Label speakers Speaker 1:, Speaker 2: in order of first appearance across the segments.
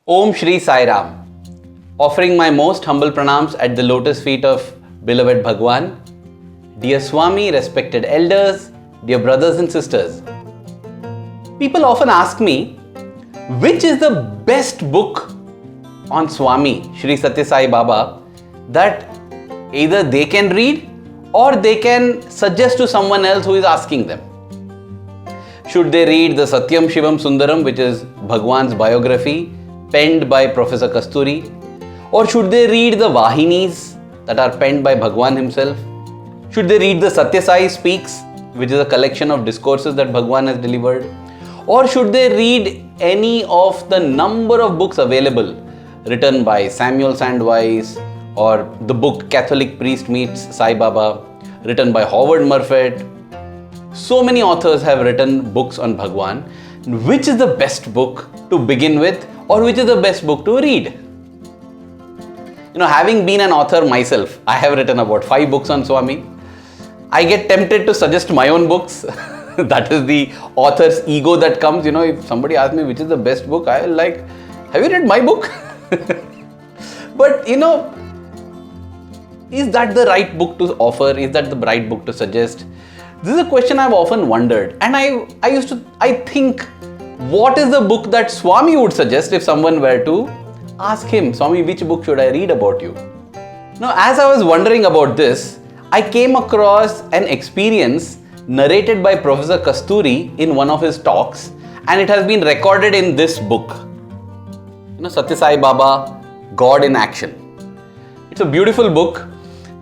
Speaker 1: Om Shri Sai Ram, offering my most humble pranams at the lotus feet of beloved Bhagawan. Dear Swami, respected elders, dear brothers and sisters. People often ask me, which is the best book on Swami, Shri Sathya Sai Baba, that either they can read or they can suggest to someone else who is asking them. Should they read the Sathyam Shivam Sundaram, which is Bhagawan's biography, penned by Professor Kasturi? Or should they read the Vahinis that are penned by Bhagawan himself? Should they read the Sathya Sai Speaks, which is a collection of discourses that Bhagawan has delivered? Or should they read any of the number of books available written by Samuel Sandweiss, or the book Catholic Priest Meets Sai Baba, written by Howard Murphet? So many authors have written books on Bhagawan. Which is the best book to begin with, or which is the best book to read? Having been an author myself, I have written about 5 books on Swami. I get tempted to suggest my own books. That is the author's ego that comes. If somebody asks me which is the best book, I will like, have you read my book? But is that the right book to offer? Is that the right book to suggest? This is a question I've often wondered, and I think, what is the book that Swami would suggest if someone were to ask him, Swami, which book should I read about you? Now, as I was wondering about this, I came across an experience narrated by Professor Kasturi in one of his talks, and it has been recorded in this book, Sathya Sai Baba, God in Action. It's a beautiful book,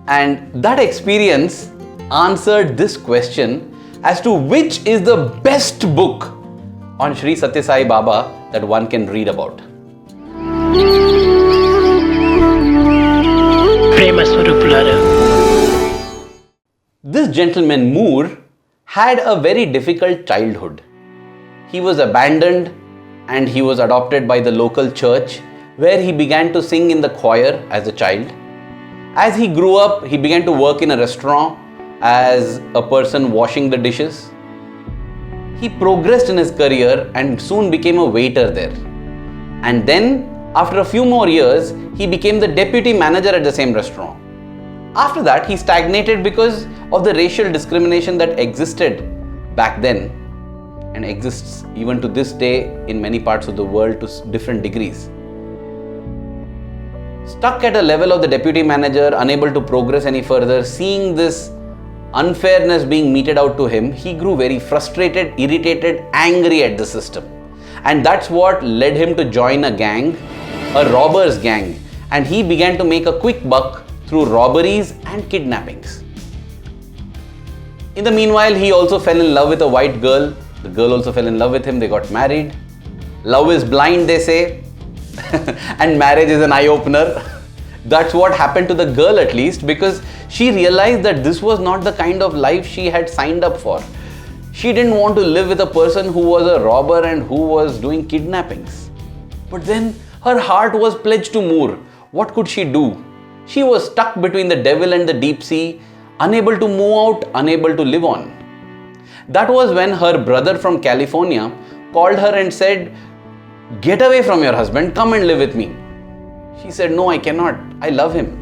Speaker 1: and that experience answered this question as to which is the best book on Shri Sathya Sai Baba that one can read about. This gentleman Moore had a very difficult childhood. He was abandoned and he was adopted by the local church, where he began to sing in the choir as a child. As he grew up, he began to work in a restaurant as a person washing the dishes. He progressed in his career and soon became a waiter there. And then, after a few more years, he became the deputy manager at the same restaurant. After that, he stagnated because of the racial discrimination that existed back then and exists even to this day in many parts of the world to different degrees. Stuck at a level of the deputy manager, unable to progress any further, seeing this unfairness being meted out to him, he grew very frustrated, irritated, angry at the system. And that's what led him to join a gang, a robbers gang, and he began to make a quick buck through robberies and kidnappings. In the meanwhile, he also fell in love with a white girl. The girl also fell in love with him. They got married. Love is blind, they say, and marriage is an eye-opener. That's what happened to the girl, at least, because she realized that this was not the kind of life she had signed up for. She didn't want to live with a person who was a robber and who was doing kidnappings. But then her heart was pledged to Moore. What could she do? She was stuck between the devil and the deep sea, unable to move out, unable to live on. That was when her brother from California called her and said, "Get away from your husband, come and live with me." She said, "No, I cannot. I love him."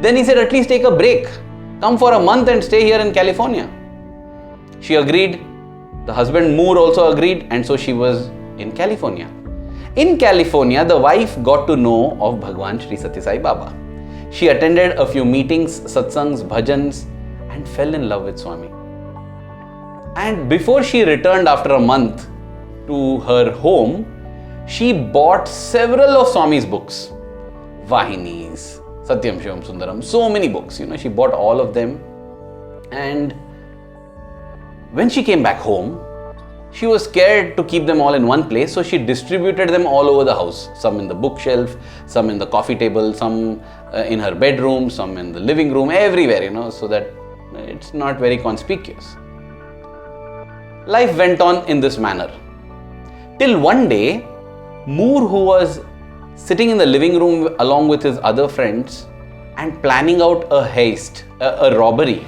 Speaker 1: Then he said, "At least take a break. Come for a month and stay here in California." She agreed. The husband Moore also agreed, and so she was in California. In California, the wife got to know of Bhagawan Shri Sathya Sai Baba. She attended a few meetings, satsangs, bhajans, and fell in love with Swami. And before she returned after a month to her home, she bought several of Swami's books. Vahinis, Sathyam Shivam Sundaram, so many books, she bought all of them. And when she came back home, she was scared to keep them all in one place, so she distributed them all over the house. Some in the bookshelf, some in the coffee table, some in her bedroom, some in the living room, everywhere, so that it's not very conspicuous. Life went on in this manner. Till one day, Moore, who was sitting in the living room along with his other friends and planning out a robbery,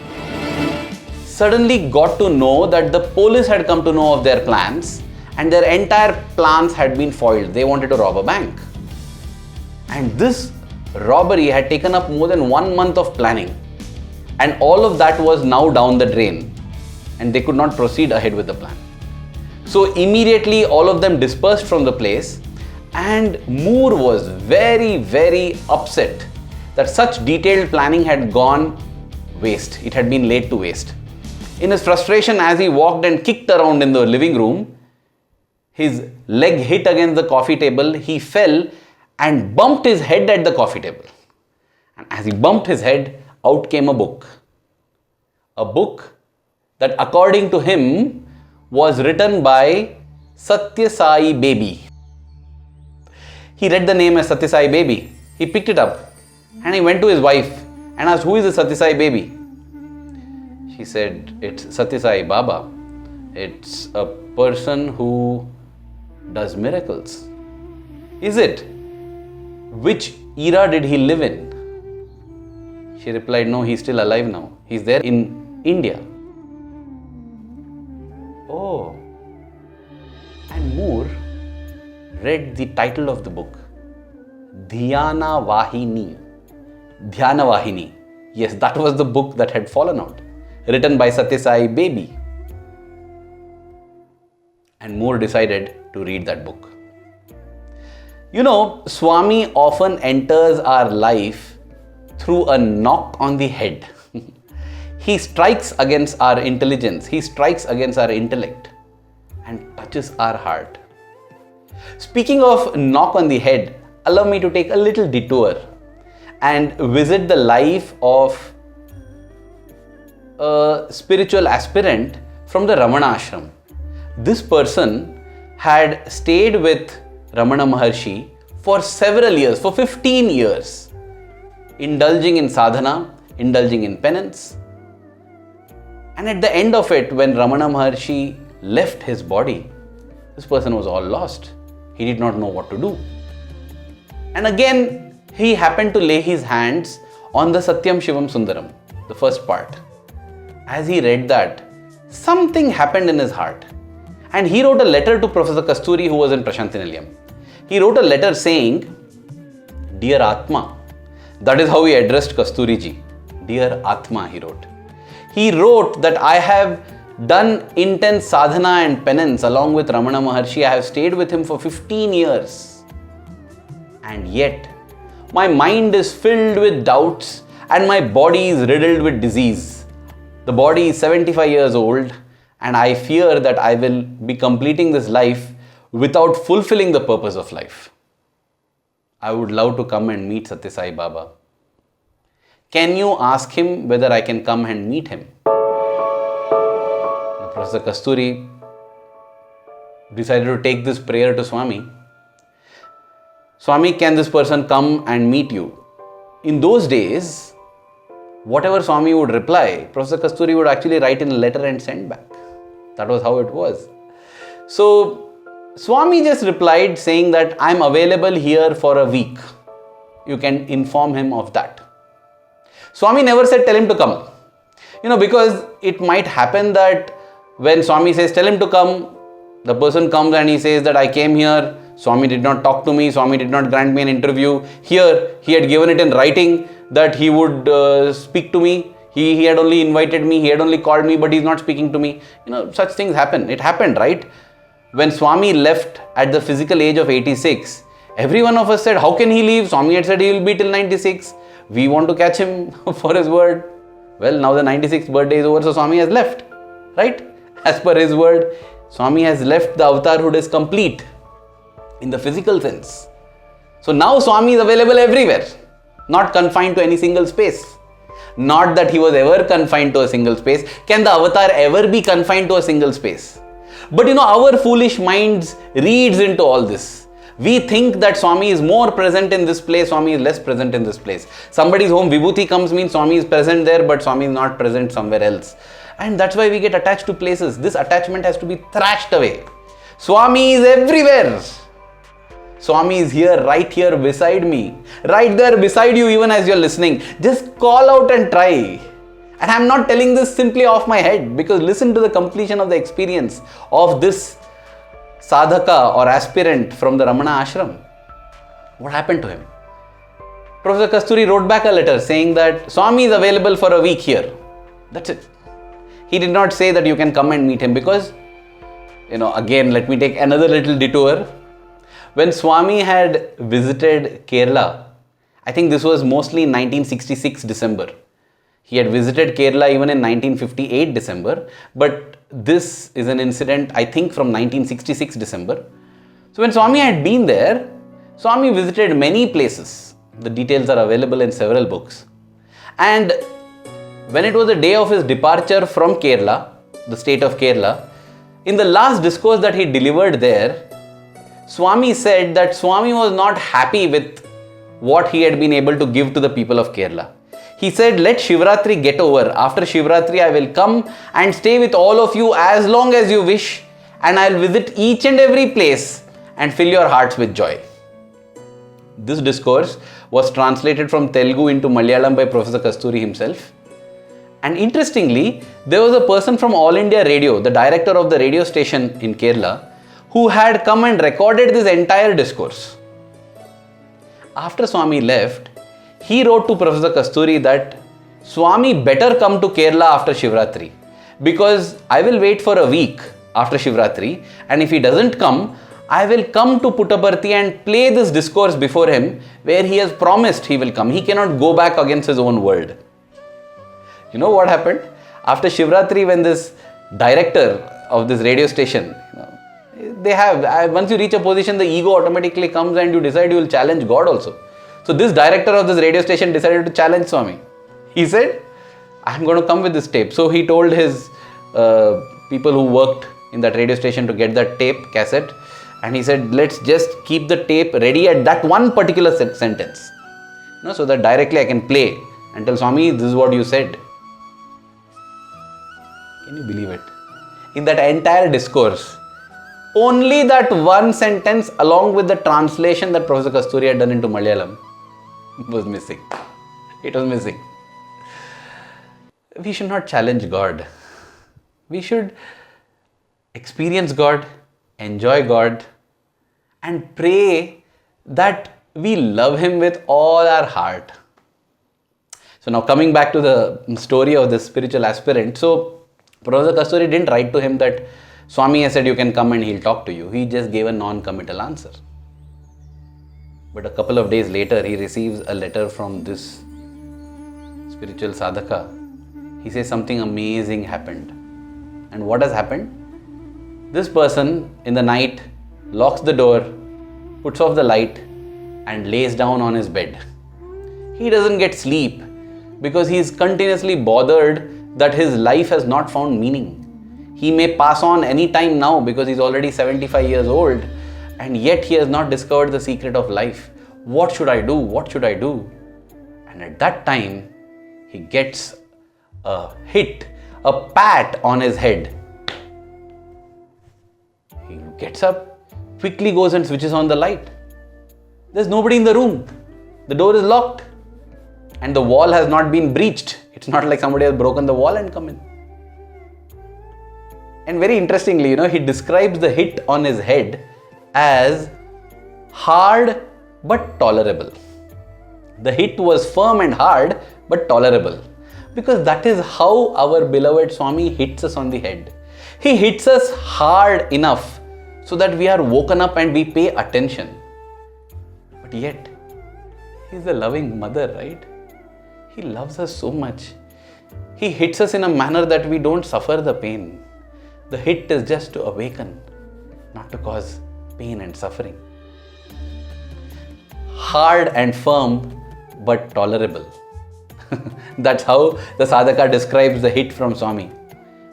Speaker 1: suddenly got to know that the police had come to know of their plans and their entire plans had been foiled. They wanted to rob a bank. And this robbery had taken up more than 1 month of planning. And all of that was now down the drain. And they could not proceed ahead with the plan. So immediately all of them dispersed from the place, and Moore was very, very upset that such detailed planning had gone waste. It had been laid to waste. In his frustration, as he walked and kicked around in the living room, his leg hit against the coffee table, he fell and bumped his head at the coffee table. And as he bumped his head, out came a book. A book that, according to him, was written by Sathya Sai Baby. He read the name as Sathya Sai Baby. He picked it up and he went to his wife and asked, "Who is the Sathya Sai Baby?" She said, "It's Sathya Sai Baba. It's a person who does miracles." "Is it? Which era did he live in?" She replied, "No, he's still alive now. He's there in India." Oh. And Moore read the title of the book, Dhyana Vahini. Dhyana Vahini. Yes, that was the book that had fallen out, written by Sathya Sai Baby. And Moore decided to read that book. You know, Swami often enters our life through a knock on the head. He strikes against our intelligence, he strikes against our intellect and touches our heart. Speaking of knock on the head, allow me to take a little detour and visit the life of a spiritual aspirant from the Ramanashram. This person had stayed with Ramana Maharshi for several years, for 15 years, indulging in sadhana, indulging in penance. And at the end of it, when Ramana Maharshi left his body, this person was all lost. He did not know what to do. And again, he happened to lay his hands on the Sathyam Shivam Sundaram, the first part. As he read that, something happened in his heart. And he wrote a letter to Professor Kasturi, who was in Prashantinilayam. He wrote a letter saying, "Dear Atma." That is how he addressed Kasturi ji. "Dear Atma," he wrote. He wrote that I have done intense sadhana and penance along with Ramana Maharshi. I have stayed with him for 15 years. And yet, my mind is filled with doubts and my body is riddled with disease. The body is 75 years old and I fear that I will be completing this life without fulfilling the purpose of life. I would love to come and meet Sathya Sai Baba. Can you ask him whether I can come and meet him?" Professor Kasturi decided to take this prayer to Swami. "Swami, can this person come and meet you?" In those days, whatever Swami would reply, Professor Kasturi would actually write in a letter and send back. That was how it was. So, Swami just replied saying that I'm available here for a week. You can inform him of that. Swami never said tell him to come. Because it might happen that when Swami says tell him to come, the person comes and he says that I came here, Swami did not talk to me, Swami did not grant me an interview. Here, he had given it in writing that he would speak to me. He had only invited me, he had only called me, but he's not speaking to me. Such things happen. It happened, right? When Swami left at the physical age of 86, every one of us said, how can he leave? Swami had said he will be till 96. We want to catch him for his word. Well, now the 96th birthday is over, so Swami has left, right? As per his word, Swami has left. The avatarhood is complete in the physical sense. So now Swami is available everywhere, not confined to any single space. Not that he was ever confined to a single space. Can the avatar ever be confined to a single space? But our foolish minds reads into all this. We think that Swami is more present in this place, Swami is less present in this place. Somebody's home Vibhuti comes means Swami is present there, but Swami is not present somewhere else. And that's why we get attached to places. This attachment has to be thrashed away. Swami is everywhere. Swami is here, right here beside me. Right there beside you even as you're listening. Just call out and try. And I'm not telling this simply off my head, because listen to the completion of the experience of this sadhaka or aspirant from the Ramanashram. What happened to him? Professor Kasturi wrote back a letter saying that Swami is available for a week here. That's it. He did not say that you can come and meet him because, again, let me take another little detour. When Swami had visited Kerala, I think this was mostly in 1966 December. He had visited Kerala even in 1958 December, but this is an incident, I think, from 1966 December. So when Swami had been there, Swami visited many places. The details are available in several books. And when it was the day of his departure from Kerala, the state of Kerala, in the last discourse that he delivered there, Swami said that Swami was not happy with what he had been able to give to the people of Kerala. He said, let Shivratri get over. After Shivratri, I will come and stay with all of you as long as you wish, and I will visit each and every place and fill your hearts with joy. This discourse was translated from Telugu into Malayalam by Professor Kasturi himself. And interestingly, there was a person from All India Radio, the director of the radio station in Kerala, who had come and recorded this entire discourse. After Swami left, he wrote to Professor Kasturi that Swami better come to Kerala after Shivratri, because I will wait for a week after Shivratri, and if he doesn't come, I will come to Puttaparthi and play this discourse before him where he has promised he will come. He cannot go back against his own word. You know what happened? After Shivratri, when this director of this radio station, once you reach a position, the ego automatically comes and you decide you will challenge God also. So this director of this radio station decided to challenge Swami. He said, I am going to come with this tape. So he told his people who worked in that radio station to get that tape cassette, and he said, let's just keep the tape ready at that one particular sentence, so that directly I can play and tell Swami, this is what you said. Can you believe it? In that entire discourse, only that one sentence along with the translation that Professor Kasturi had done into Malayalam was missing. It was missing. We should not challenge God. We should experience God, enjoy God, and pray that we love Him with all our heart. So now coming back to the story of the spiritual aspirant. So Professor Kasturi didn't write to him that Swami has said you can come and he'll talk to you. He just gave a non-committal answer. But a couple of days later, he receives a letter from this spiritual sadhaka. He says something amazing happened. And what has happened? This person in the night locks the door, puts off the light and lays down on his bed. He doesn't get sleep because he is continuously bothered that his life has not found meaning. He may pass on any time now because he's already 75 years old, and yet he has not discovered the secret of life. What should I do? What should I do? And at that time, he gets a hit, a pat on his head. He gets up, quickly goes and switches on the light. There's nobody in the room. The door is locked and the wall has not been breached. It's not like somebody has broken the wall and come in. And very interestingly, he describes the hit on his head as hard but tolerable. The hit was firm and hard but tolerable, because that is how our beloved Swami hits us on the head. He hits us hard enough so that we are woken up and we pay attention. But yet, He's a loving mother, right? He loves us so much. He hits us in a manner that we don't suffer the pain. The hit is just to awaken, not to cause pain and suffering. Hard and firm, but tolerable. That's how the sadhaka describes the hit from Swami.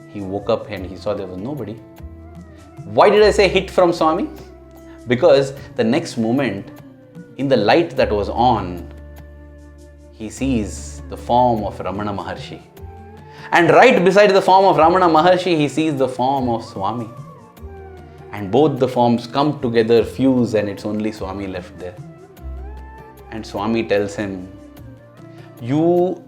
Speaker 1: He woke up and he saw there was nobody. Why did I say hit from Swami? Because the next moment, in the light that was on, he sees the form of Ramana Maharshi. And right beside the form of Ramana Maharshi, he sees the form of Swami. And both the forms come together, fuse, and it's only Swami left there. And Swami tells him, you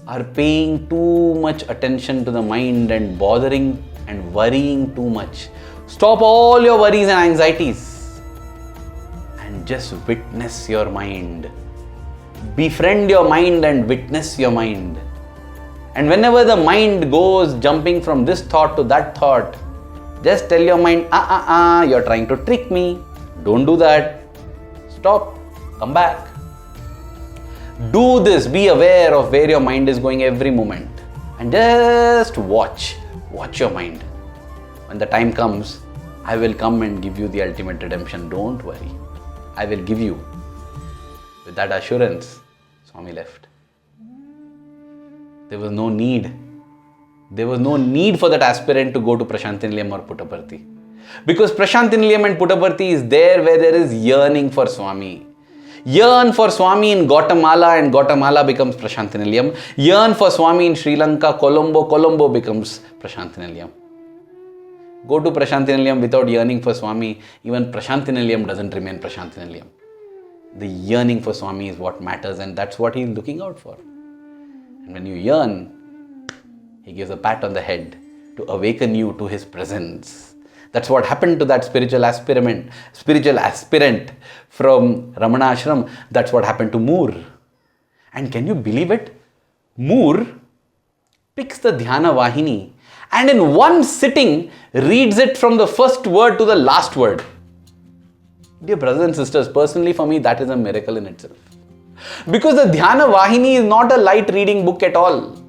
Speaker 1: are paying too much attention to the mind and bothering and worrying too much. Stop all your worries and anxieties and just witness your mind. Befriend your mind and witness your mind. And whenever the mind goes jumping from this thought to that thought, just tell your mind, you're trying to trick me. Don't do that. Stop. Come back. Do this. Be aware of where your mind is going every moment. And just watch. Watch your mind. When the time comes, I will come and give you the ultimate redemption. Don't worry. I will give you. With that assurance, Swami left. There was no need. There was no need for that aspirant to go to Prashantinilayam or Puttaparthi. Because Prashantinilayam and Puttaparthi is there where there is yearning for Swami. Yearn for Swami in Guatemala and Guatemala becomes Prashantinilayam. Yearn for Swami in Sri Lanka, Colombo becomes Prashantinilayam. Go to Prashantinilayam without yearning for Swami, even Prashantinilayam doesn't remain Prashantinilayam. The yearning for Swami is what matters, and that's what he is looking out for. And when you yearn, he gives a pat on the head to awaken you to his presence. That's what happened to that spiritual aspirant from Ramanashram. That's what happened to Moore. And can you believe it? Moore picks the Dhyana Vahini and in one sitting reads it from the first word to the last word. Dear brothers and sisters, personally for me that is a miracle in itself. Because the Dhyana Vahini is not a light reading book at all.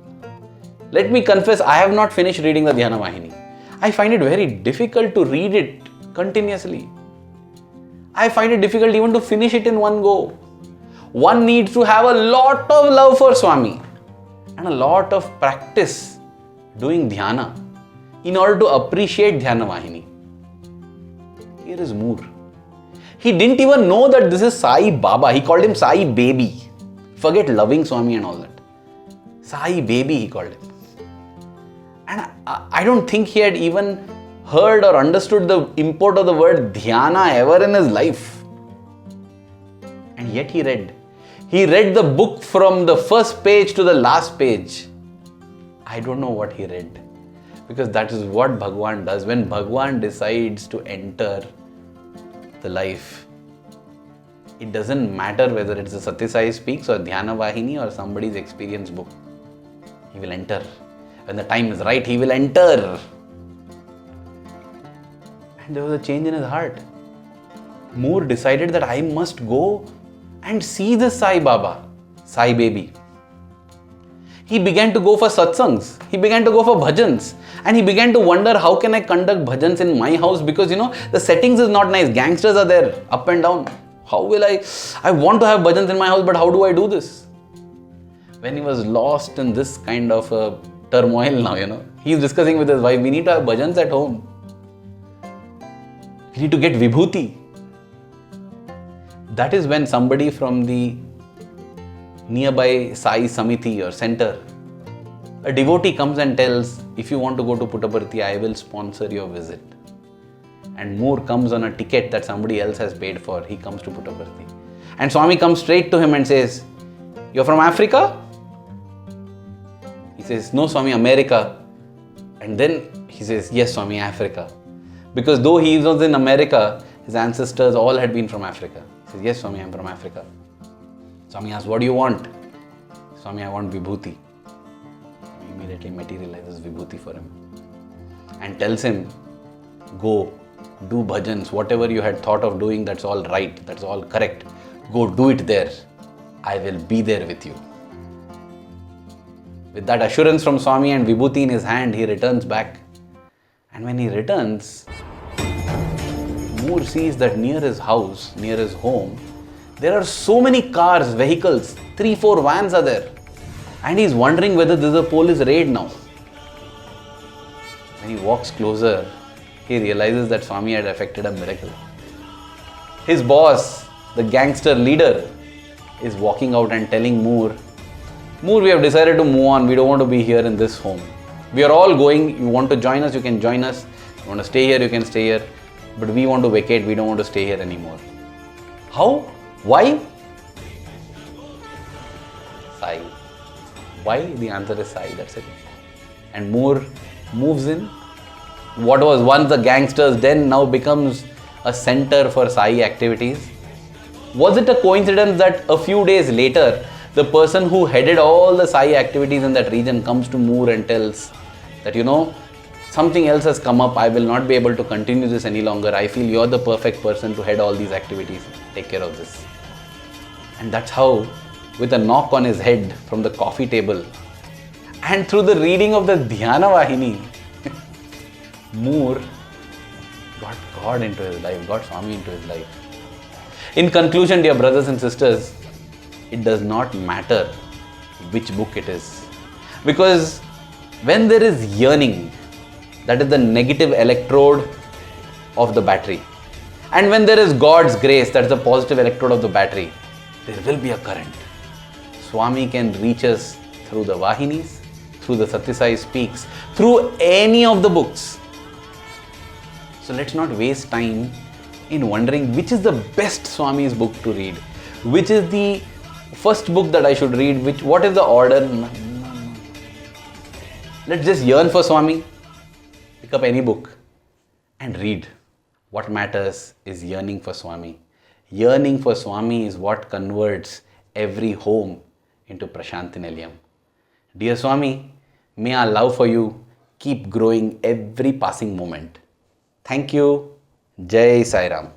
Speaker 1: Let me confess, I have not finished reading the Dhyana Vahini. I find it very difficult to read it continuously. I find it difficult even to finish it in one go. One needs to have a lot of love for Swami and a lot of practice doing dhyana in order to appreciate Dhyana Vahini. Here is Moore. He didn't even know that this is Sai Baba. He called him Sai Baby. Forget loving Swami and all that. Sai Baby he called him. And I don't think he had even heard or understood the import of the word dhyana ever in his life. And yet he read. He read the book from the first page to the last page. I don't know what he read. Because that is what Bhagawan does. When Bhagawan decides to enter the life, it doesn't matter whether it's a Sathya Sai Speaks or Dhyana Vahini or somebody's experience book. He will enter. When the time is right, he will enter. And there was a change in his heart. Moore decided that I must go and see this Sai Baba, Sai Baby. He began to go for satsangs. He began to go for bhajans. And he began to wonder, how can I conduct bhajans in my house? Because the settings is not nice. Gangsters are there, up and down. How will I want to have bhajans in my house, but how do I do this? When he was lost in this kind of turmoil now, he's discussing with his wife, we need to have bhajans at home. We need to get vibhuti. That is when somebody from the nearby Sai Samiti or center, a devotee comes and tells, if you want to go to Puttaparthi, I will sponsor your visit. And Moore comes on a ticket that somebody else has paid for. He comes to Puttaparthi. And Swami comes straight to him and says, you're from Africa? He says, no Swami, America. And then he says, yes Swami, Africa. Because though he was in America, his ancestors all had been from Africa. He says, yes Swami, I'm from Africa. Swami asks, what do you want? Swami, I want vibhuti. Swami immediately materializes vibhuti for him. And tells him, go, do bhajans. Whatever you had thought of doing, that's all right. That's all correct. Go do it there. I will be there with you. With that assurance from Swami and vibhuti in his hand, he returns back. And when he returns, Moore sees that near his house, near his home, there are so many cars, vehicles, 3-4 vans are there. And he's wondering whether this is a police raid now. When he walks closer, he realizes that Swami had effected a miracle. His boss, the gangster leader, is walking out and telling Moore, we have decided to move on. We don't want to be here in this home. We are all going. You want to join us, you can join us. You want to stay here, you can stay here. But we want to vacate. We don't want to stay here anymore. How? Why? Sai. Why? The answer is Sai. That's it. And Moore moves in what was once a gangster's den now becomes a center for Sai activities? Was it a coincidence that a few days later, the person who headed all the Sai activities in that region comes to Moore and tells that, something else has come up, I will not be able to continue this any longer. I feel you're the perfect person to head all these activities. Take care of this. And that's how, with a knock on his head from the coffee table, and through the reading of the Dhyana Vahini, Moore got God into his life, got Swami into his life. In conclusion, dear brothers and sisters, it does not matter which book it is. Because when there is yearning, that is the negative electrode of the battery. And when there is God's grace, that is the positive electrode of the battery, there will be a current. Swami can reach us through the Vahinis, through the Sathya Sai Speaks, through any of the books. So let's not waste time in wondering which is the best Swami's book to read, which is the first book that I should read, what is the order. No. Let's just yearn for Swami, pick up any book and read. What matters is yearning for Swami. Yearning for Swami is what converts every home into Prashanti Nilayam. Dear Swami, may our love for you keep growing every passing moment. Thank you. Jai Sai Ram.